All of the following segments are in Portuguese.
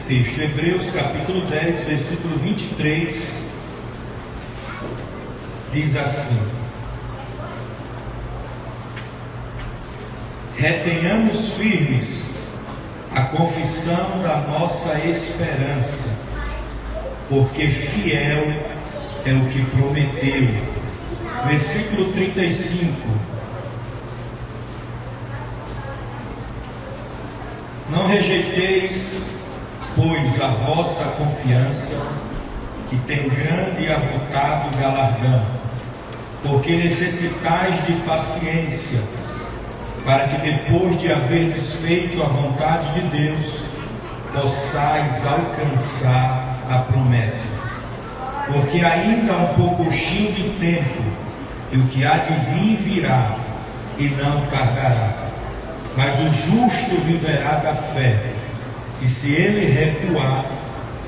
texto. Hebreus capítulo 10, versículo 23, diz assim: retenhamos firmes a confissão da nossa esperança, porque fiel é o que prometeu. Versículo 35: não rejeiteis, pois, a vossa confiança, que tem grande e avultado galardão, porque necessitais de paciência, para que depois de haverdes feito a vontade de Deus, possais alcançar a promessa. Porque ainda há um pouquinho de tempo, e o que há de vir virá, e não tardará. Mas o justo viverá da fé, e se ele recuar,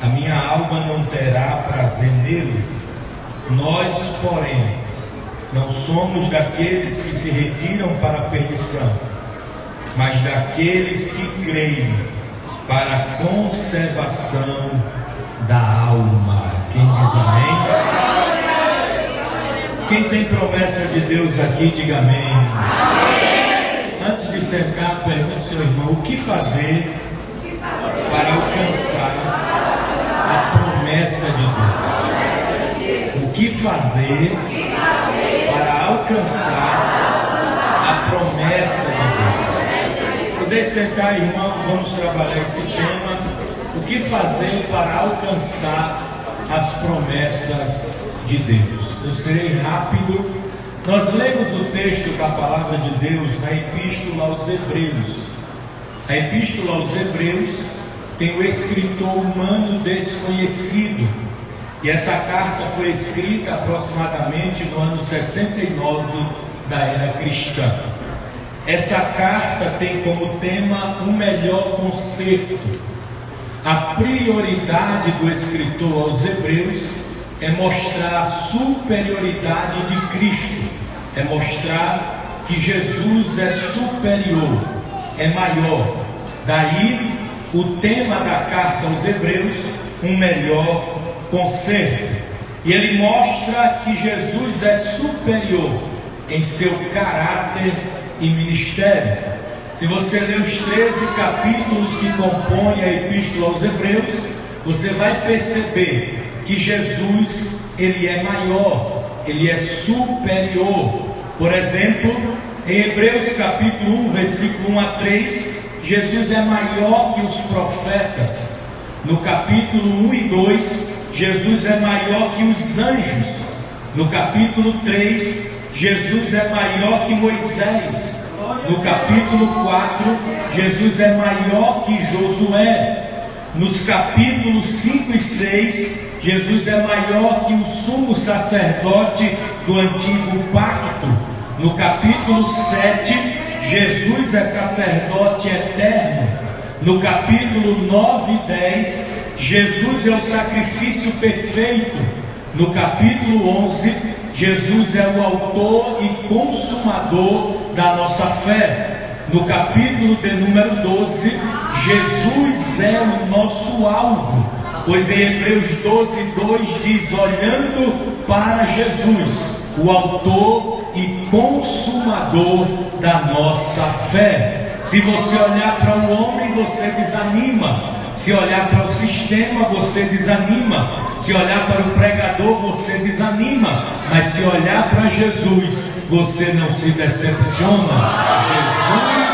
a minha alma não terá prazer nele. Nós, porém, não somos daqueles que se retiram para a perdição, mas daqueles que creem para a conservação da alma. Quem diz amém? Quem tem promessa de Deus aqui, diga amém. Antes de sentar, pergunte ao seu irmão: o que fazer para alcançar a promessa de Deus? O que fazer para alcançar a promessa de Deus? Poder sentar, irmãos, vamos trabalhar esse tema: o que fazer para alcançar as promessas de Deus? Eu serei rápido. Nós lemos o texto da palavra de Deus na Epístola aos Hebreus. A Epístola aos Hebreus tem o escritor humano desconhecido, e essa carta foi escrita aproximadamente no ano 69 da era cristã. Essa carta tem como tema o melhor conserto. A prioridade do escritor aos Hebreus é mostrar a superioridade de Cristo, é mostrar que Jesus é superior, é maior. Daí o tema da carta aos Hebreus, um melhor conserto. E ele mostra que Jesus é superior em seu caráter e ministério. Se você ler os 13 capítulos que compõem a Epístola aos Hebreus, você vai perceber que Jesus, ele é maior, ele é superior. Por exemplo, em Hebreus capítulo 1, versículo 1 a 3, Jesus é maior que os profetas. No capítulo 1 e 2, Jesus é maior que os anjos. No capítulo 3, Jesus é maior que Moisés. No capítulo 4, Jesus é maior que Josué. Nos capítulos 5 e 6, Jesus é maior que o sumo sacerdote do antigo pacto. No capítulo 7, Jesus é sacerdote eterno. No capítulo 9 e 10, Jesus é o sacrifício perfeito. No capítulo 11, Jesus é o autor e consumador da nossa fé. No capítulo de número 12, Jesus é o nosso alvo, pois em Hebreus 12, 2 diz: olhando para Jesus, o autor e consumador da nossa fé. Se você olhar para o homem, você desanima. Se olhar para o sistema, você desanima. Se olhar para o pregador, você desanima. Mas se olhar para Jesus, você não se decepciona. Jesus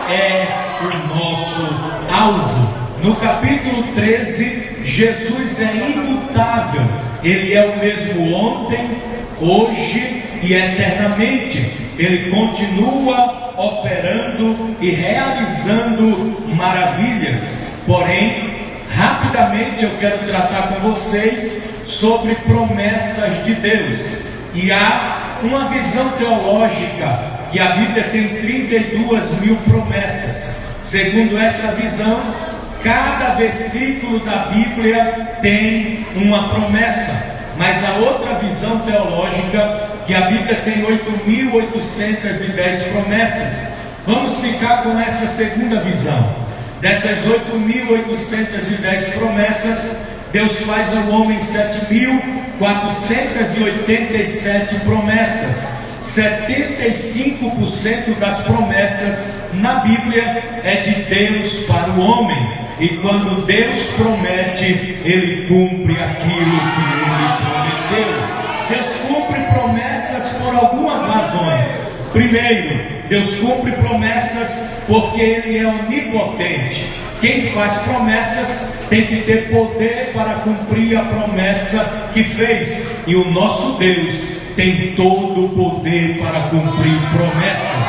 é o nosso alvo. No capítulo 13, Jesus é imutável. Ele é o mesmo ontem, hoje e eternamente. Ele continua operando e realizando maravilhas. Porém, rapidamente eu quero tratar com vocês sobre promessas de Deus. E há uma visão teológica que a Bíblia tem 32 mil promessas. Segundo essa visão, cada versículo da Bíblia tem uma promessa. Mas a outra visão teológica, que a Bíblia tem 8.810 promessas. Vamos ficar com essa segunda visão. Dessas 8.810 promessas, Deus faz ao homem 7.487 promessas. 75% das promessas na Bíblia é de Deus para o homem. E quando Deus promete, Ele cumpre aquilo que Ele prometeu. Deus cumpre promessas por algumas razões. Primeiro, Deus cumpre promessas porque Ele é onipotente. Quem faz promessas tem que ter poder para cumprir a promessa que fez. E o nosso Deus tem todo o poder para cumprir promessas.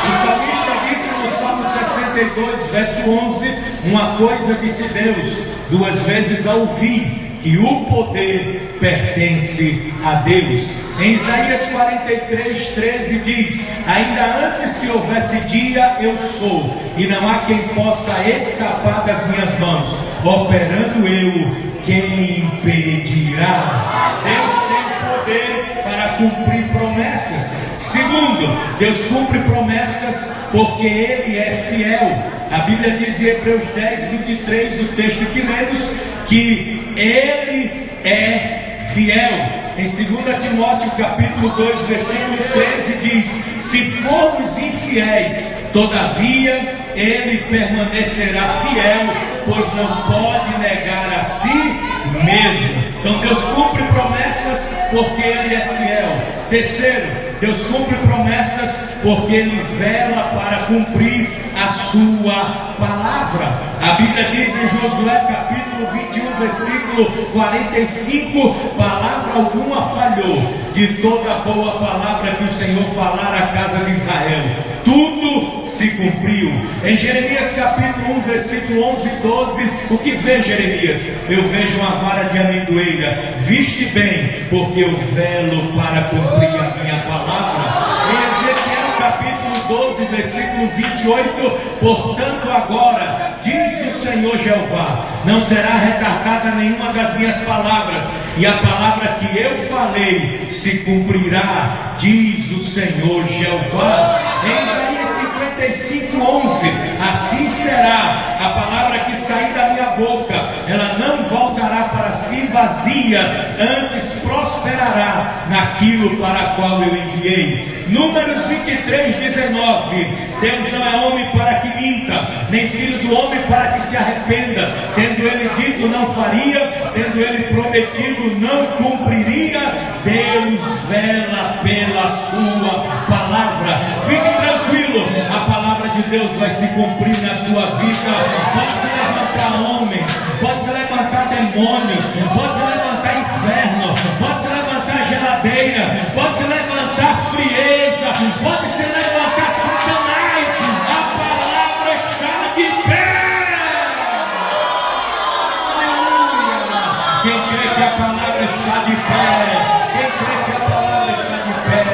O salmista disse no Salmo 62, verso 11: uma coisa disse Deus, duas vezes a ouvi, que o poder pertence a Deus. Em Isaías 43, 13 diz: ainda antes que houvesse dia, eu sou, e não há quem possa escapar das minhas mãos. Operando eu, quem impedirá? Deus tem poder para cumprir promessas. Segundo, Deus cumpre promessas porque Ele é fiel. A Bíblia diz em Hebreus 10, 23, o texto que lemos, que Ele é fiel. Em 2 Timóteo capítulo 2, versículo 13 diz: se formos infiéis, todavia Ele permanecerá fiel, pois não pode negar a si mesmo. Então Deus cumpre promessas porque Ele é fiel. Terceiro, Deus cumpre promessas porque Ele vela para cumprir a sua palavra. A Bíblia diz em Josué capítulo 21, versículo 45: palavra alguma falhou de toda a boa palavra que o Senhor falara à casa de Israel. Tudo se cumpriu. Em Jeremias capítulo 1, versículo 11 e 12, o que vê Jeremias? Eu vejo uma vara de amendoeira. Viste bem, porque eu velo para cumprir a minha palavra. Em Ezequiel capítulo 12, versículo 28, portanto agora, diz o Senhor Jeová, não será retardada nenhuma das minhas palavras, e a palavra que eu falei se cumprirá, diz o Senhor Jeová. Em Isaías 55, 11, assim será a palavra que sair da minha boca, ela não voltará para si vazia, antes prosperará naquilo para a qual eu enviei. Números 23, 19, Deus não é homem para que minta, nem filho do homem para que se arrependa. Tendo Ele dito, não faria; tendo Ele prometido, não cumpriria. Deus vela pela sua palavra. Fique tranquilo, a palavra de Deus vai se cumprir na sua vida. Pode se levantar homens, pode se levantar demônios, pode se levantar inferno, pode se levantar geladeira, pode se levantar frieza, pode se levantar Satanás. A palavra está de pé. Aleluia. Quem crê que a palavra está de pé, quem crê que a palavra está de pé,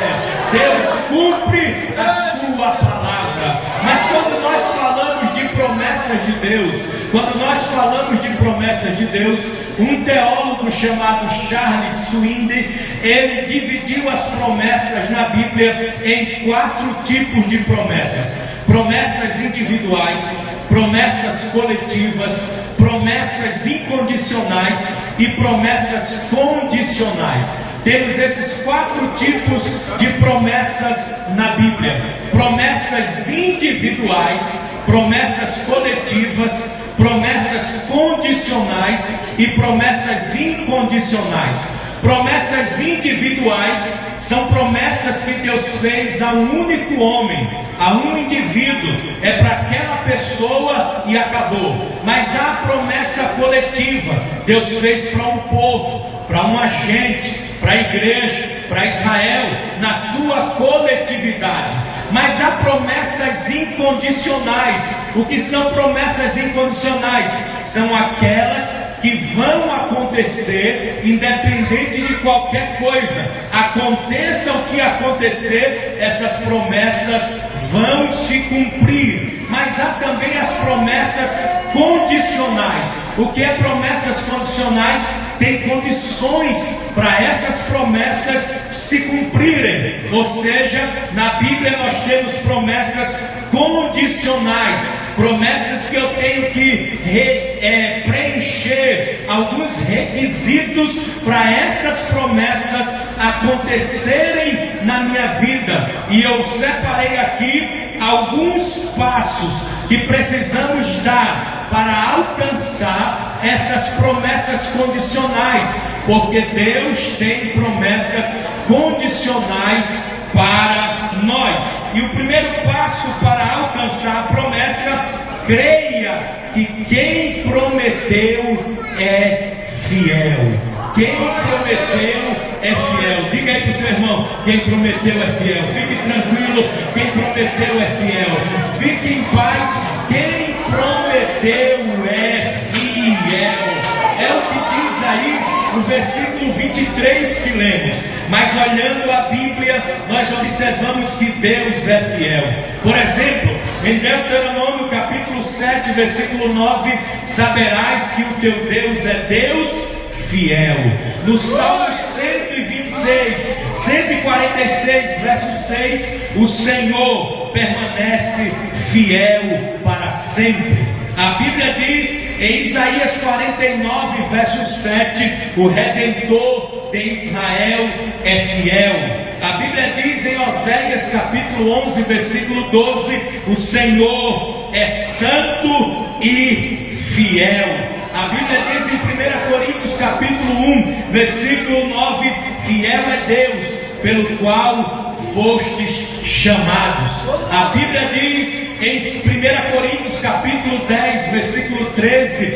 Deus cumpre a sua palavra. Mas quando nós falamos de promessas de Deus, quando nós falamos de promessas de Deus, um teólogo chamado Charles Swindoll, ele dividiu as promessas na Bíblia em 4 tipos de promessas: promessas individuais, promessas coletivas, promessas incondicionais e promessas condicionais. Temos esses 4 tipos de promessas na Bíblia: promessas individuais, promessas coletivas, promessas condicionais e promessas incondicionais. Promessas individuais são promessas que Deus fez a um único homem, a um indivíduo, é para aquela pessoa e acabou. Mas há promessa coletiva, Deus fez para um povo, para uma gente, para a igreja, para Israel, na sua coletividade. Mas há promessas incondicionais. O que são promessas incondicionais? São aquelas que vão acontecer independente de qualquer coisa. Aconteça o que acontecer, essas promessas vão se cumprir. Mas há também as promessas condicionais. O que é promessas condicionais? Tem condições para essas promessas se cumprirem. Ou seja, na Bíblia nós temos promessas condicionais, promessas que eu tenho que preencher alguns requisitos para essas promessas acontecerem na minha vida. E eu separei aqui alguns passos que precisamos dar para alcançar essas promessas condicionais, porque Deus tem promessas condicionais para nós. E o primeiro passo para alcançar a promessa: creia que quem prometeu é fiel. Quem prometeu é fiel. Diga aí para o seu irmão: quem prometeu é fiel. Fique tranquilo, quem prometeu é fiel. Fique em paz, quem prometeu é fiel. É o que diz aí no versículo 23 que lemos. Mas olhando a Bíblia, nós observamos que Deus é fiel. Por exemplo, em Deuteronômio capítulo 7, versículo 9: saberás que o teu Deus é Deus fiel. No Salmo 146, verso 6: o Senhor permanece fiel para sempre. A Bíblia diz em Isaías 49, verso 7: o Redentor de Israel é fiel. A Bíblia diz em Oséias capítulo 11, versículo 12: o Senhor é santo e fiel. A Bíblia diz em 1 Coríntios capítulo 1, versículo 9: fiel é Deus, pelo qual fostes chamados. A Bíblia diz em 1 Coríntios capítulo 10, versículo 13: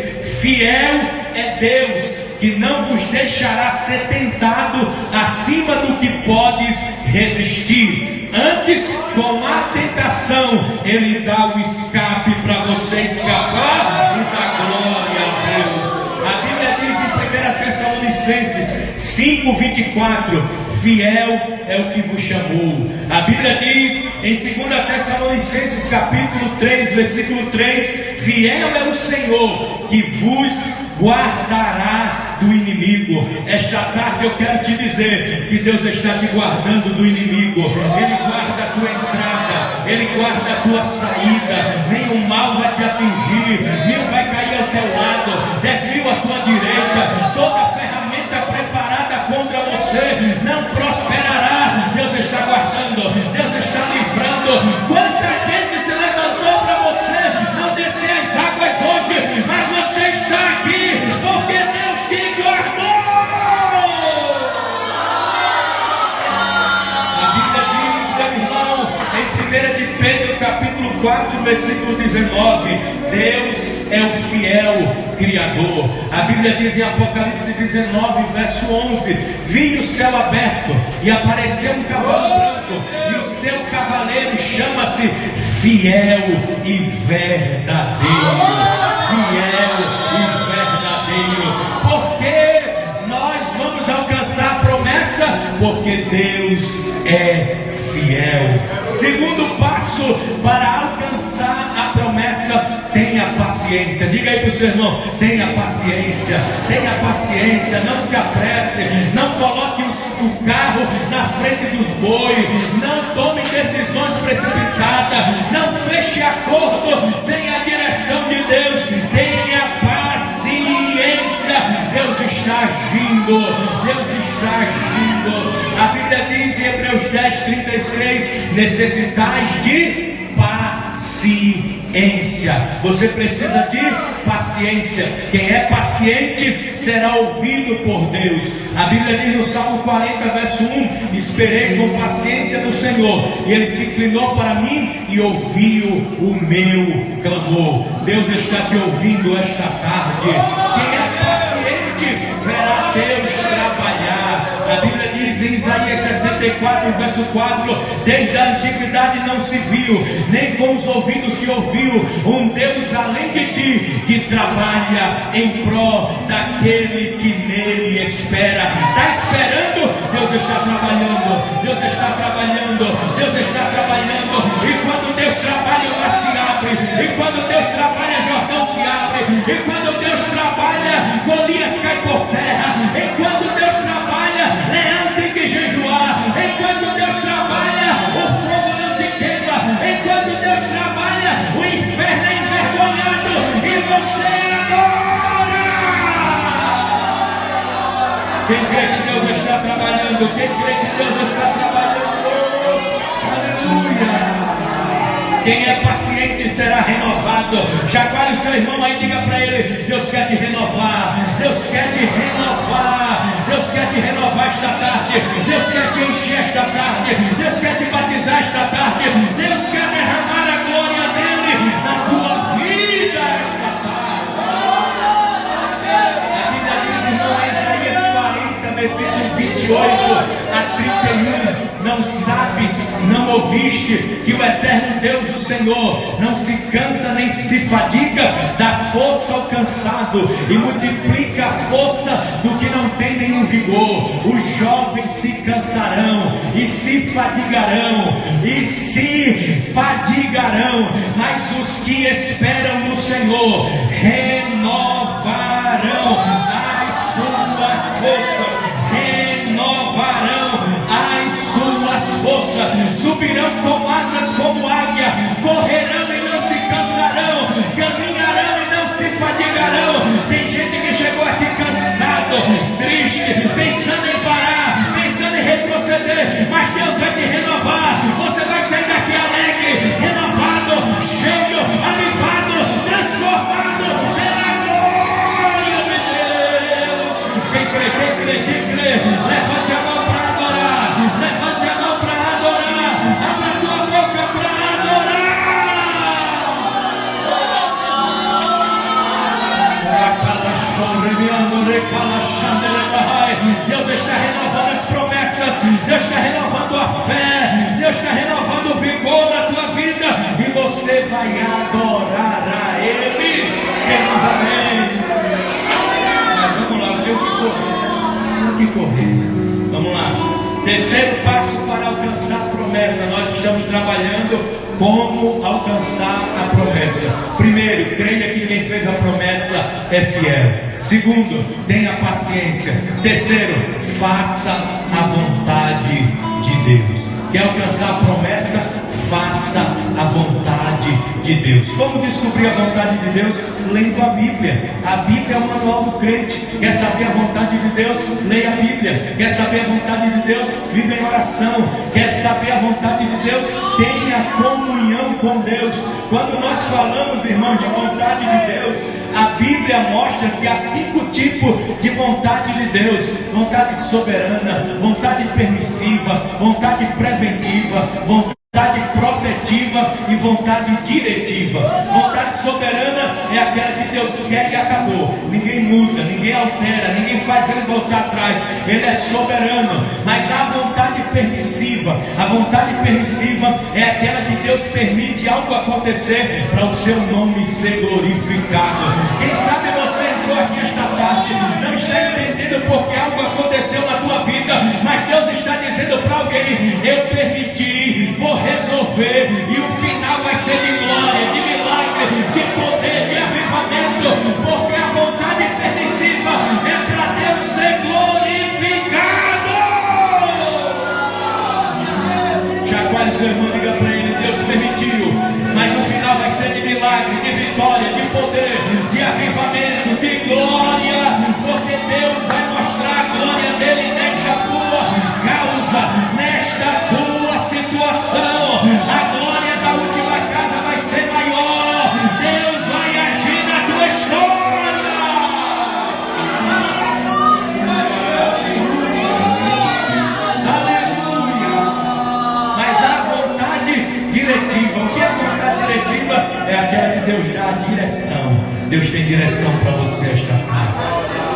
fiel é Deus, que não vos deixará ser tentado acima do que podes resistir. Antes, com a tentação, Ele dá o escape para você escapar e dar glória a Deus. A Bíblia diz em 1 Tessalonicenses 5:24: fiel é o que vos chamou. A Bíblia diz em 2 Tessalonicenses capítulo 3, versículo 3: fiel é o Senhor que vos guardará do inimigo. Esta tarde eu quero te dizer que Deus está te guardando do inimigo. Ele guarda a tua entrada, Ele guarda a tua saída. Nenhum mal vai te atingir, 1000 vai cair ao teu lado, 10.000 à tua direita. Toda ferramenta preparada contra você não prosperará. Deus está guardando, Deus está livrando. Quanta gente se levantou para você não descer as águas hoje, mas você está aqui porque Deus te guardou. A Bíblia diz, meu irmão, em 1 de Pedro capítulo 4, versículo 19: Deus é o fiel Criador. A Bíblia diz em Apocalipse 19, verso 11: vi o céu aberto e apareceu um cavalo branco, e o seu cavaleiro chama-se Fiel e Verdadeiro. Fiel e verdadeiro. Porque nós vamos alcançar a promessa? Porque Deus é fiel. Segundo passo para alcançar a promessa: tenha paciência. Diga aí para o seu irmão: tenha paciência. Tenha paciência, não se apresse. Não coloque o carro na frente dos bois. Não tome decisões precipitadas. Não feche acordo sem a direção de Deus. Tenha paciência. Deus está agindo. Deus está agindo. A Bíblia diz em Hebreus 10:36: necessitais de paciência. Você precisa de paciência. Quem é paciente será ouvido por Deus. A Bíblia diz no Salmo 40, verso 1: esperei com paciência no Senhor, e Ele se inclinou para mim e ouviu o meu clamor. Deus está te ouvindo esta tarde. Quem é paciente verá Deus trabalhar. A Bíblia diz em Isaías 61, 54, verso 4: desde a antiguidade não se viu, nem com os ouvidos se ouviu, um Deus além de ti, que trabalha em prol daquele que nele espera. Está esperando? Deus está trabalhando, Deus está trabalhando, Deus está trabalhando. E quando Deus trabalha, o mar se abre. E quando Deus trabalha, Jordão se abre. E quando Deus trabalha, Golias cai por terra. E quando Deus trabalha, leão tem que jejuar. E quando Deus trabalha, o fogo não te queima. E quando Deus trabalha, o inferno é envergonhado e você adora. Quem crê que Deus está trabalhando? Quem crê que Deus está trabalhando? Aleluia! Quem é paciente será renovado. Chacoalhe o seu irmão aí, diga para ele: Deus quer te renovar, Deus quer te renovar, Deus quer te renovar esta tarde, Deus quer te encher esta tarde, Deus quer te batizar esta tarde, Deus quer derramar a glória dele na tua vida esta tarde. A Bíblia diz, irmão, em Isaías 40, versículo 28 a 31: não sabes, não ouviste que o eterno Deus, o Senhor, não se cansa nem se fadiga, dá força ao cansado e multiplica a força do que não tem nenhum vigor. Os jovens se cansarão e se fadigarão, mas os que esperam no Senhor renovarão as suas forças. Renovarão as suas forças, subirão com asas como águia, correrão e não se cansarão, caminharão e não se fadigarão. Tem gente que chegou aqui cansado, triste, pensando em parar, pensando em retroceder, mas Deus vai te renovar. Você vai sair daqui alegre, renovado, cheio, avivado, transformado pela glória de Deus. Quem crê, levante a mão para adorar, levante a mão para adorar, abra a tua boca para adorar. Deus está renovando as promessas, Deus está renovando a fé, Deus está renovando o vigor na tua vida, e você vai adorar a Ele. Quem diz amém? Mas vamos lá, eu tenho que correr. Vamos lá. Terceiro passo para alcançar a promessa. Nós estamos trabalhando como alcançar a promessa. Primeiro, creia que quem fez a promessa é fiel. Segundo, tenha paciência. Terceiro, faça a vontade de Deus. Quer alcançar a promessa? Faça a vontade de Deus. Como descobrir a vontade de Deus? Lendo a Bíblia. A Bíblia é o manual do crente. Quer saber a vontade de Deus? Leia a Bíblia. Quer saber a vontade de Deus? Vive em oração. Quer saber a vontade de Deus? Tenha comunhão com Deus. Quando nós falamos, irmão, de vontade de Deus, a Bíblia mostra que há 5 tipos de vontade de Deus: vontade soberana, vontade permissiva, vontade preventiva, vontade protetiva e vontade diretiva. Vontade soberana é aquela que Deus quer e acabou. Ninguém muda, ninguém altera, ninguém faz ele voltar atrás. Ele é soberano. Mas a vontade permissiva, é aquela que Deus permite algo acontecer para o seu nome ser glorificado. Quem sabe você entrou aqui esta tarde, não está entendendo porque algo aconteceu na tua vida, mas Deus está dizendo para alguém: eu permiti, vou resolver, e o final vai ser de glória, de milagre, de poder, de avivamento, porque a vontade permissiva é para Deus ser glorificado. Chacoalhe seu irmão, diga para ele: Deus permitiu, mas o final vai ser de milagre, de vitória, de poder, de avivamento, de glória, porque Deus vai mostrar a glória dele nesta tua causa, nesta tua situação. A glória da última casa vai ser maior. Deus vai agir na tua história. Aleluia. Mas a vontade diretiva, o que é a vontade diretiva? É aquela que Deus dá a direção. Deus tem direção para você esta tarde.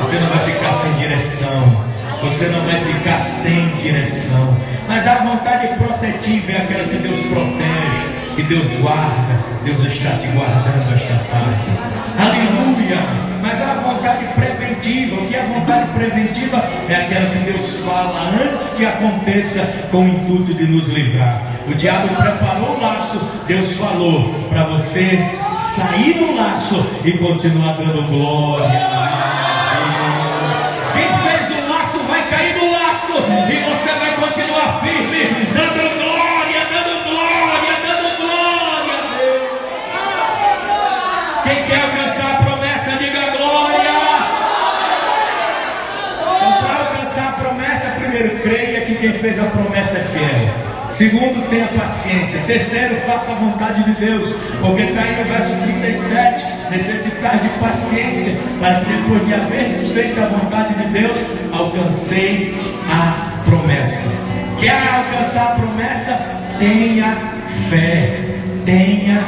Você não vai ficar sem direção. Você não vai ficar sem direção. Mas a vontade protetiva é aquela que Deus protege, que Deus guarda. Deus está te guardando esta tarde. Aleluia! Mas a vontade preventiva, o que é vontade preventiva? É aquela que Deus fala antes que aconteça, com o intuito de nos livrar. O diabo preparou o laço, Deus falou para você sair do laço e continuar dando glória a Deus. Quem fez o laço vai cair no laço e você vai continuar firme, dando glória, dando glória, dando glória a Deus. Quem quer alcançar a promessa, diga glória. Então, para alcançar a promessa, primeiro, creia que quem fez a promessa é fiel. Segundo, tenha paciência. Terceiro, faça a vontade de Deus, porque está aí no verso 37, necessitar de paciência, para que depois de haver desfeito a vontade de Deus, alcanceis a promessa. Quer alcançar a promessa? Tenha fé. Tenha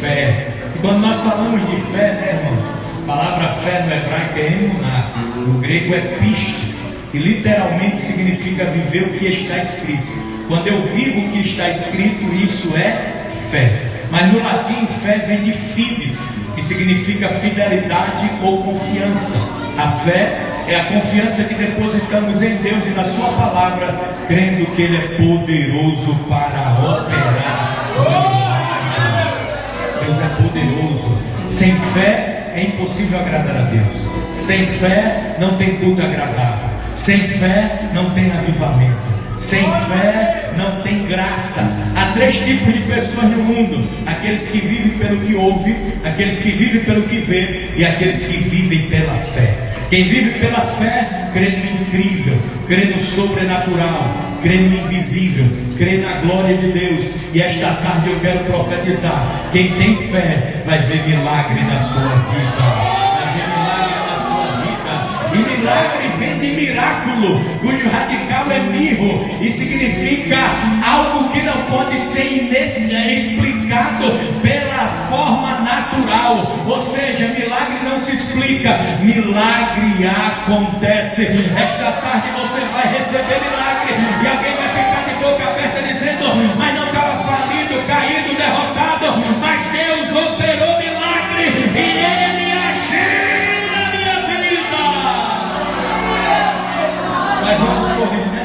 fé. E quando nós falamos de fé, né, irmãos? A palavra fé no hebraico é emuná, no grego é pistes, que literalmente significa viver o que está escrito. Quando eu vivo o que está escrito, isso é fé. Mas no latim, fé vem de fides, que significa fidelidade ou confiança. A fé é a confiança que depositamos em Deus e na sua palavra, crendo que Ele é poderoso para operar milagres. Deus é poderoso. Sem fé é impossível agradar a Deus. Sem fé não tem culto agradável. Sem fé não tem avivamento. Sem fé não tem graça. Há três tipos de pessoas no mundo: aqueles que vivem pelo que ouvem, aqueles que vivem pelo que vê e aqueles que vivem pela fé. Quem vive pela fé crê no incrível, crê no sobrenatural, crê no invisível, crê na glória de Deus. E esta tarde eu quero profetizar: quem tem fé vai ver milagre na sua vida. E milagre vem de miraculo, cujo radical é mirro, e significa algo que não pode ser explicado pela forma natural. Ou seja, milagre não se explica, milagre acontece. Esta tarde você vai receber milagre, e alguém vai ficar de boca aberta dizendo: mas não estava falido, caído, derrotado, mas Deus operou milagre e Ele agiu. Mas vamos correr, né?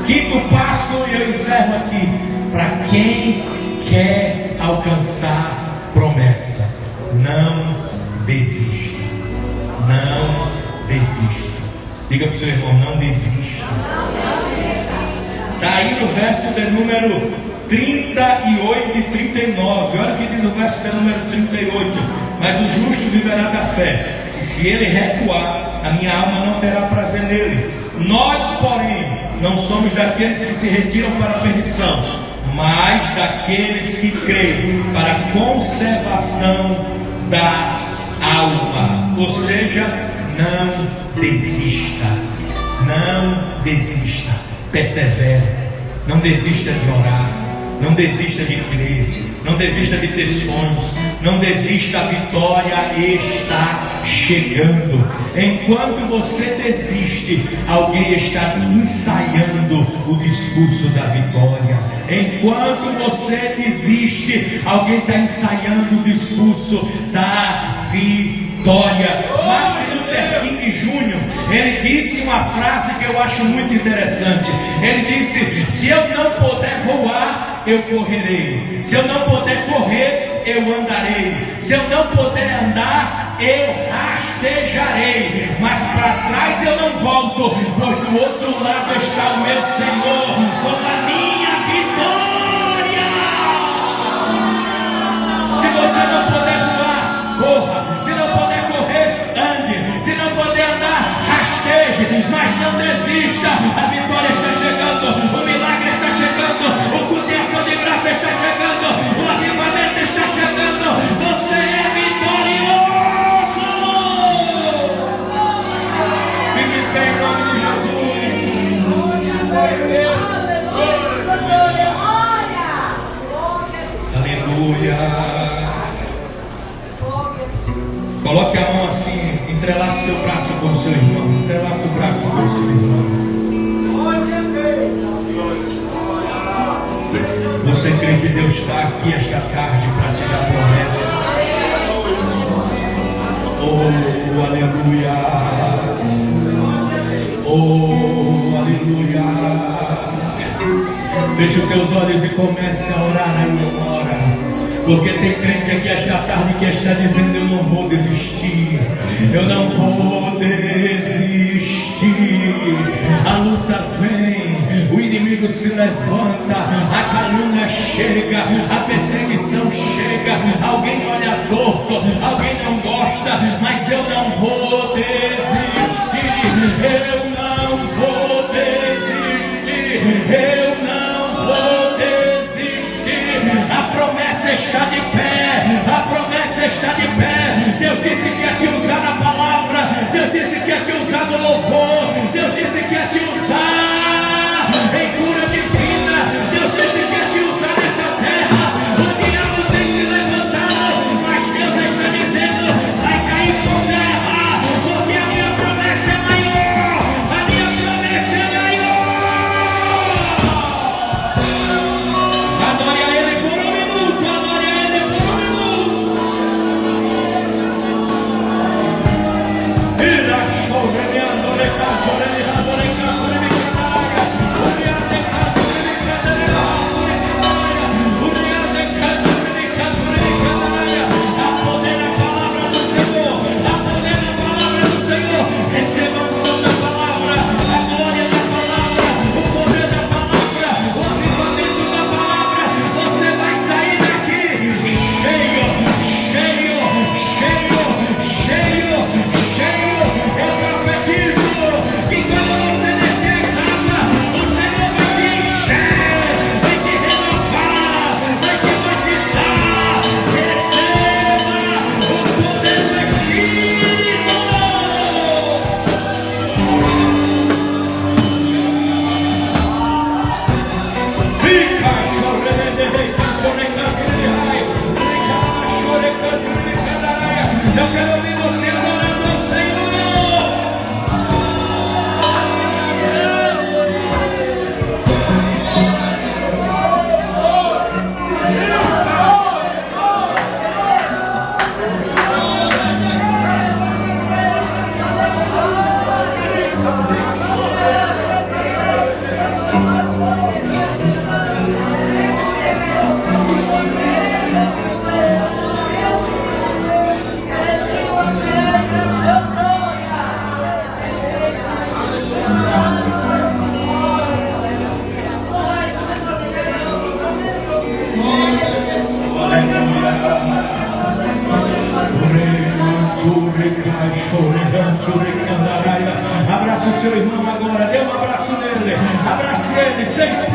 Quinto passo, e eu encerro aqui: para quem quer alcançar promessa, não desista. Não desista. Diga para o seu irmão: não desista. Está aí no verso de número 38 e 39. Olha o que diz o verso de número 38: mas o justo viverá da fé, e se ele recuar, a minha alma não terá prazer nele. Nós, porém, não somos daqueles que se retiram para a perdição, mas daqueles que creem para a conservação da alma. Ou seja, não desista. Não desista. Persevere. Não desista de orar. Não desista de crer. Não desista de ter sonhos. Não desista, a vitória está chegando. Enquanto você desiste, alguém está ensaiando o discurso da vitória. Enquanto você desiste, alguém está ensaiando o discurso da vitória. Martin Luther King Jr., ele disse uma frase que eu acho muito interessante. Ele disse: se eu não puder voar, eu correrei. Se eu não puder correr, eu andarei. Se eu não puder andar, eu rastejarei. Mas para trás eu não volto, pois do outro lado está o meu Senhor com a minha vitória. Se você não puder voar, corra. Se não puder correr, ande. Se não puder andar, rasteje. Mas não desista. A vitória está chegando. O milagre está chegando. O culto de ação de graça está chegando. O avivamento está chegando. Você é vitorioso. Fique em pé em nome de Jesus. Aleluia. Coloque a mão assim, entrelace o seu braço com o seu irmão. Entrelace o braço com o seu irmão. Você crê que Deus está aqui esta tarde para te dar promessa? Oh, aleluia! Oh, aleluia! Feche os seus olhos e comece a orar aí agora. Porque tem crente aqui esta tarde que está dizendo: eu não vou desistir. Eu não vou desistir. A luta vem, o inimigo se levanta, a calúnia chega, a perseguição chega, alguém olha torto, alguém não gosta, mas eu não vou desistir. Eu não vou desistir. Eu não vou desistir. A promessa está de pé. A promessa está de pé. Deus disse que ia te usar na palavra. Deus disse que ia te usar no louvor. Deus disse que ia te usar em cura divina. Deus disse que ia te usar nessa terra. O diabo tem se levantado, mas Deus está dizendo: vai cair por terra, porque a minha promessa é maior. A minha promessa é maior. Adore a Ele por um minuto. Adore a Ele por um minuto. Ira chore me adore cancore me adore cancore me canara. Uriate cancore me canara. Uriate cancore me cancore me canara. A poder na palavra do Senhor. A poder na palavra do Senhor. Receba a unção da palavra, a glória da palavra, o poder da palavra, o avivamento da palavra. Você vai sair daqui cheio, cheio, cheio, cheio, cheio. Eu profetizo que quando você descer as águas, o Senhor vai te encher, vai te renovar, vai te batizar. Receba o poder do Espírito. Fica chorando, eu quero ouvir você adorando ao Senhor. Abraça o seu irmão agora, dê um abraço nele, abrace ele, seja